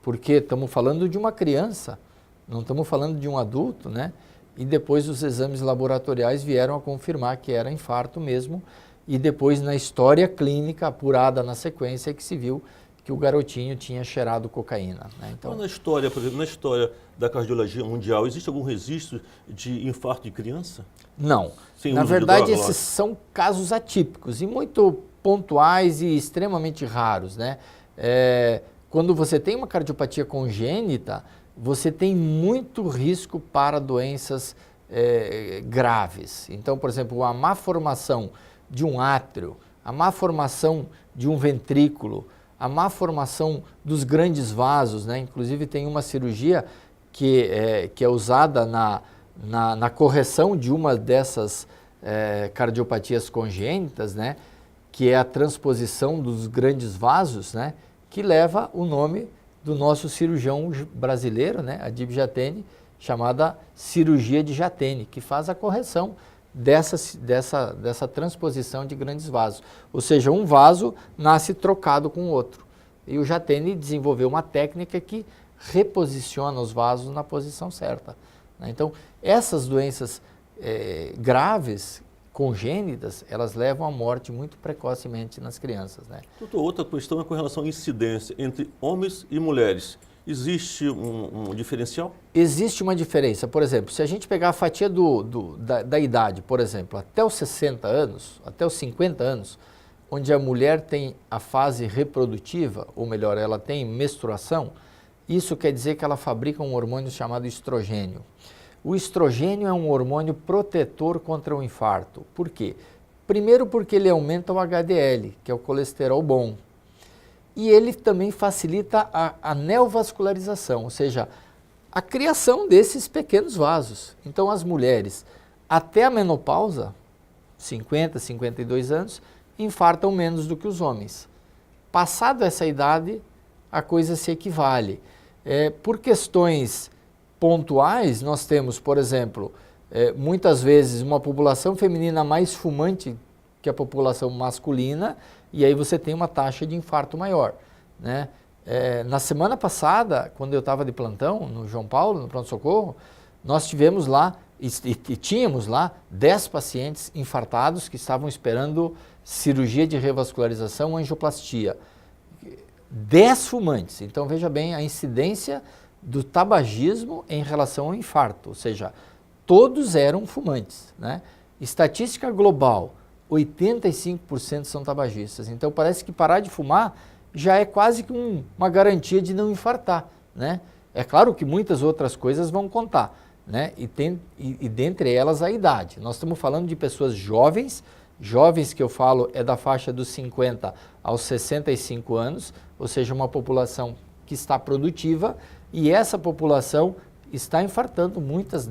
porque estamos falando de uma criança, não estamos falando de um adulto, né? E depois os exames laboratoriais vieram a confirmar que era infarto mesmo, e depois na história clínica apurada na sequência que se viu que o garotinho tinha cheirado cocaína, né? Então, na história, por exemplo, na história da cardiologia mundial, existe algum registro de infarto de criança? Não. Sem Na uso de verdade, droga, esses lógico. são casos atípicos e muito pontuais e extremamente raros, né? Quando você tem uma cardiopatia congênita, você tem muito risco para doenças graves. Então, por exemplo, a má formação de um átrio, a má formação de um ventrículo, a má formação dos grandes vasos, né? Inclusive tem uma cirurgia que é usada na correção de uma dessas cardiopatias congênitas, né? Que é a transposição dos grandes vasos, né? Que leva o nome do nosso cirurgião brasileiro, né? Adib Jatene, chamada cirurgia de Jatene, que faz a correção dessa transposição de grandes vasos. Ou seja, um vaso nasce trocado com o outro. E o Jatene desenvolveu uma técnica que reposiciona os vasos na posição certa, né? Então, essas doenças graves, congênitas, elas levam à morte muito precocemente nas crianças, né? Doutor, outra questão é com relação à incidência entre homens e mulheres. Existe um diferencial? Existe uma diferença. Por exemplo, se a gente pegar a fatia da idade, por exemplo, até os 60 anos, até os 50 anos, onde a mulher tem a fase reprodutiva, ou melhor, ela tem menstruação, isso quer dizer que ela fabrica um hormônio chamado estrogênio. O estrogênio é um hormônio protetor contra o infarto. Por quê? Primeiro porque ele aumenta o HDL, que é o colesterol bom. E ele também facilita a neovascularização, ou seja, a criação desses pequenos vasos. Então as mulheres, até a menopausa, 50, 52 anos, infartam menos do que os homens. Passado essa idade, a coisa se equivale. Por questões pontuais, nós temos, por exemplo, muitas vezes uma população feminina mais fumante que a população masculina, e aí você tem uma taxa de infarto maior, né? Na semana passada, quando eu estava de plantão no João Paulo, no pronto-socorro, nós tivemos lá e tínhamos lá 10 pacientes infartados que estavam esperando cirurgia de revascularização, angioplastia. 10 fumantes. Então veja bem a incidência do tabagismo em relação ao infarto, ou seja, todos eram fumantes, né? Estatística global, 85% são tabagistas. Então parece que parar de fumar já é quase que uma garantia de não infartar, né? É claro que muitas outras coisas vão contar, né? E dentre elas a idade. Nós estamos falando de pessoas jovens que eu falo é da faixa dos 50 aos 65 anos, ou seja, uma população que está produtiva, e essa população está infartando muitos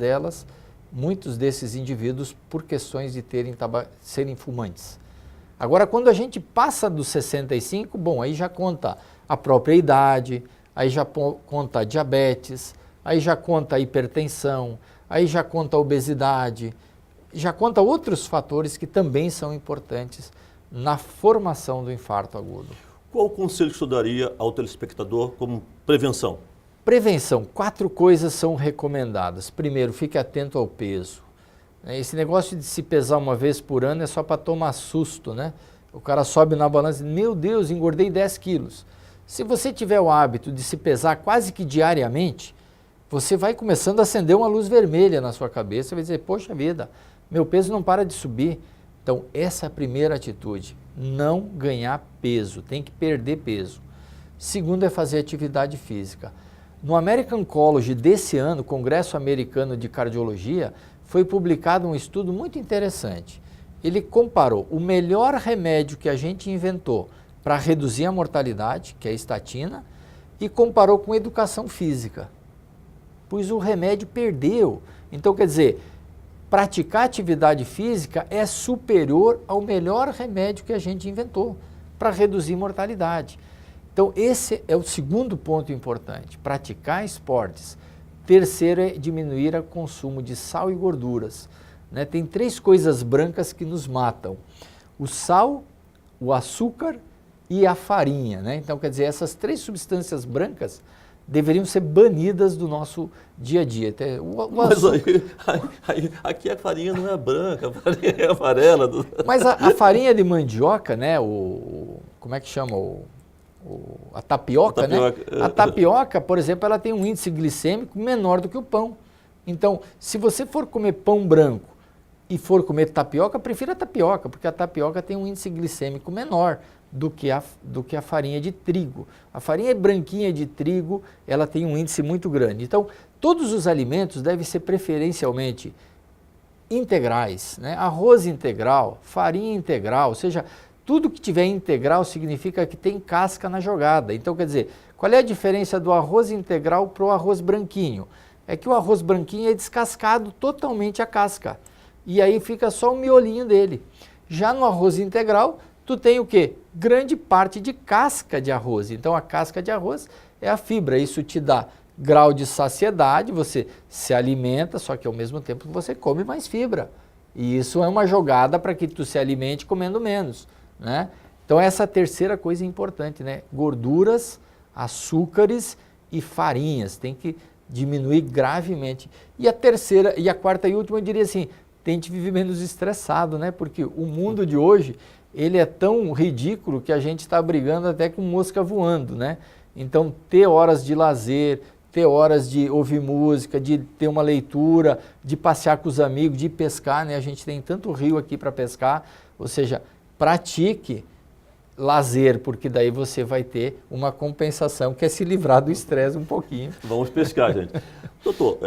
desses indivíduos por questões de serem fumantes. Agora, quando a gente passa dos 65, bom, aí já conta a própria idade, aí já conta a diabetes, aí já conta a hipertensão, aí já conta a obesidade, já conta outros fatores que também são importantes na formação do infarto agudo. Qual o conselho que o senhor daria ao telespectador como prevenção? Prevenção, 4 coisas são recomendadas. Primeiro, fique atento ao peso. Esse negócio de se pesar uma vez por ano é só para tomar susto, né? O cara sobe na balança e diz, meu Deus, engordei 10 quilos. Se você tiver o hábito de se pesar quase que diariamente, você vai começando a acender uma luz vermelha na sua cabeça e vai dizer, poxa vida, meu peso não para de subir. Então, essa é a primeira atitude, não ganhar peso, tem que perder peso. Segundo é fazer atividade física. No American College desse ano, Congresso Americano de Cardiologia, foi publicado um estudo muito interessante. Ele comparou o melhor remédio que a gente inventou para reduzir a mortalidade, que é a estatina, e comparou com educação física, pois o remédio perdeu. Então, quer dizer, praticar atividade física é superior ao melhor remédio que a gente inventou para reduzir mortalidade. Então, esse é o segundo ponto importante, praticar esportes. Terceiro é diminuir o consumo de sal e gorduras, né? Tem 3 coisas brancas que nos matam, o sal, o açúcar e a farinha, né? Então, quer dizer, essas 3 substâncias brancas deveriam ser banidas do nosso dia a dia. Mas aí, aqui a farinha não é branca, a farinha é amarela. Mas a farinha de mandioca, né? Como é que chama? A tapioca, né? A tapioca, por exemplo, ela tem um índice glicêmico menor do que o pão. Então, se você for comer pão branco e for comer tapioca, prefira a tapioca, porque a tapioca tem um índice glicêmico menor do que a farinha de trigo. A farinha branquinha de trigo, ela tem um índice muito grande. Então, todos os alimentos devem ser preferencialmente integrais, né? Arroz integral, farinha integral, ou seja, tudo que tiver integral significa que tem casca na jogada. Então, quer dizer, qual é a diferença do arroz integral para o arroz branquinho? É que o arroz branquinho é descascado totalmente a casca. E aí fica só o miolinho dele. Já no arroz integral, tu tem o quê? Grande parte de casca de arroz. Então, a casca de arroz é a fibra. Isso te dá grau de saciedade, você se alimenta, só que ao mesmo tempo você come mais fibra. E isso é uma jogada para que tu se alimente comendo menos, né? Então essa é a terceira coisa importante, né? Gorduras, açúcares e farinhas, tem que diminuir gravemente. E a terceira, e a quarta e última eu diria assim, tente viver menos estressado, né? Porque o mundo de hoje, ele é tão ridículo que a gente está brigando até com mosca voando, né? Então ter horas de lazer, ter horas de ouvir música, de ter uma leitura, de passear com os amigos, de pescar, né? A gente tem tanto rio aqui para pescar, ou seja, pratique lazer, porque daí você vai ter uma compensação, que é se livrar do estresse um pouquinho. Vamos pescar, gente. Doutor,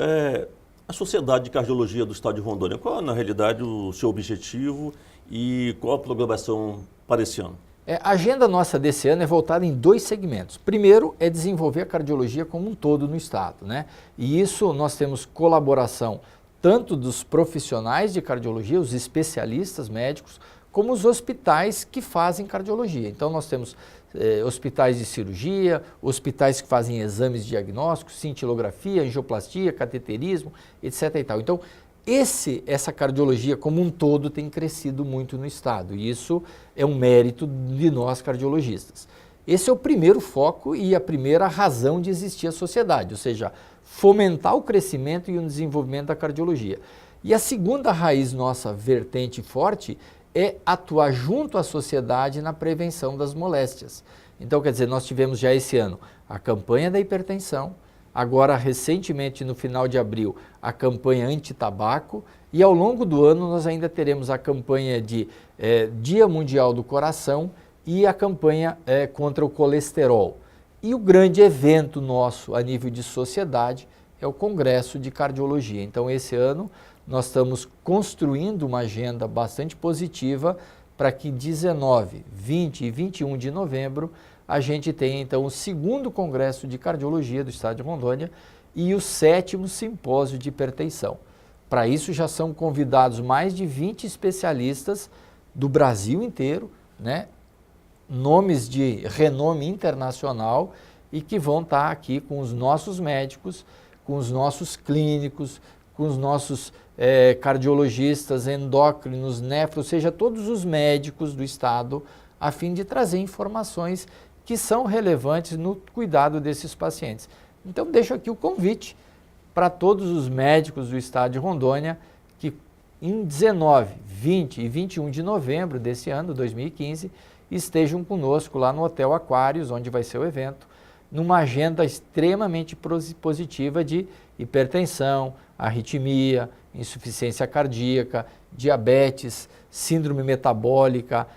a Sociedade de Cardiologia do Estado de Rondônia, qual é, na realidade, o seu objetivo e qual a programação para esse ano? A agenda nossa desse ano é voltada em 2 segmentos. Primeiro é desenvolver a cardiologia como um todo no estado, né? E isso nós temos colaboração tanto dos profissionais de cardiologia, os especialistas médicos, como os hospitais que fazem cardiologia. Então nós temos hospitais de cirurgia, hospitais que fazem exames diagnósticos, cintilografia, angioplastia, cateterismo, etc. e tal. Então essa cardiologia como um todo tem crescido muito no estado e isso é um mérito de nós cardiologistas. Esse é o primeiro foco e a primeira razão de existir a sociedade, ou seja, fomentar o crescimento e o desenvolvimento da cardiologia. E a segunda raiz nossa, vertente forte, é atuar junto à sociedade na prevenção das moléstias. Então, quer dizer, nós tivemos já esse ano a campanha da hipertensão, agora recentemente no final de abril a campanha anti-tabaco e ao longo do ano nós ainda teremos a campanha de Dia Mundial do Coração e a campanha contra o colesterol. E o grande evento nosso a nível de sociedade é o Congresso de Cardiologia. Então esse ano nós estamos construindo uma agenda bastante positiva para que 19, 20 e 21 de novembro a gente tenha então o 2º Congresso de Cardiologia do Estado de Rondônia e o 7º Simpósio de Hipertensão. Para isso já são convidados mais de 20 especialistas do Brasil inteiro, né? Nomes de renome internacional e que vão estar aqui com os nossos médicos, com os nossos clínicos, com os nossos cardiologistas, endócrinos, nefro, ou seja, todos os médicos do Estado, a fim de trazer informações que são relevantes no cuidado desses pacientes. Então, deixo aqui o convite para todos os médicos do Estado de Rondônia que em 19, 20 e 21 de novembro desse ano, 2015, estejam conosco lá no Hotel Aquários, onde vai ser o evento, numa agenda extremamente positiva de hipertensão, arritmia, insuficiência cardíaca, diabetes, síndrome metabólica,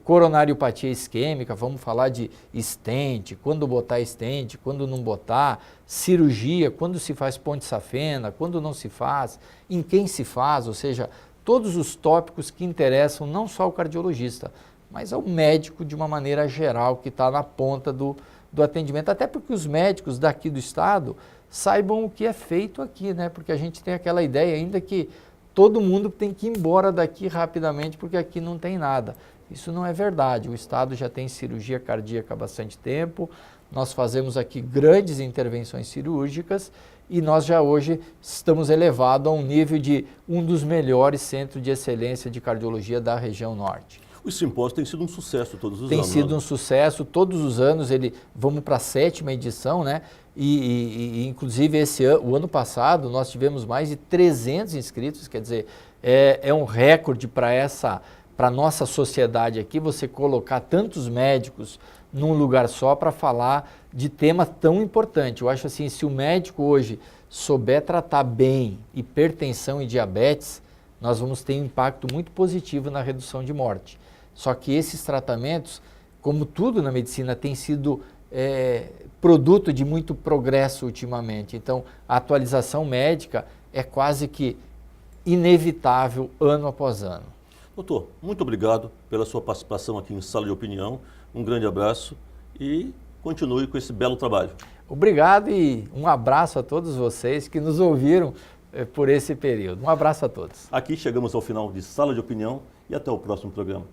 coronariopatia isquêmica, vamos falar de stent, quando botar stent, quando não botar, cirurgia, quando se faz ponte safena, quando não se faz, em quem se faz, ou seja, todos os tópicos que interessam não só ao cardiologista, mas ao médico de uma maneira geral que está na ponta do atendimento, até porque os médicos daqui do estado saibam o que é feito aqui, né? Porque a gente tem aquela ideia ainda que todo mundo tem que ir embora daqui rapidamente porque aqui não tem nada. Isso não é verdade. O estado já tem cirurgia cardíaca há bastante tempo, nós fazemos aqui grandes intervenções cirúrgicas e nós já hoje estamos elevados a um nível de um dos melhores centros de excelência de cardiologia da região norte. O simpósio tem sido um sucesso todos os Tem anos. sido um sucesso, todos os anos vamos para a 7ª edição, né? E inclusive o ano passado nós tivemos mais de 300 inscritos, quer dizer, é um recorde para a nossa sociedade aqui, você colocar tantos médicos num lugar só para falar de tema tão importante. Eu acho assim, se o médico hoje souber tratar bem hipertensão e diabetes, nós vamos ter um impacto muito positivo na redução de morte. Só que esses tratamentos, como tudo na medicina, tem sido produto de muito progresso ultimamente. Então, a atualização médica é quase que inevitável ano após ano. Doutor, muito obrigado pela sua participação aqui em Sala de Opinião. Um grande abraço e continue com esse belo trabalho. Obrigado e um abraço a todos vocês que nos ouviram por esse período. Um abraço a todos. Aqui chegamos ao final de Sala de Opinião e até o próximo programa.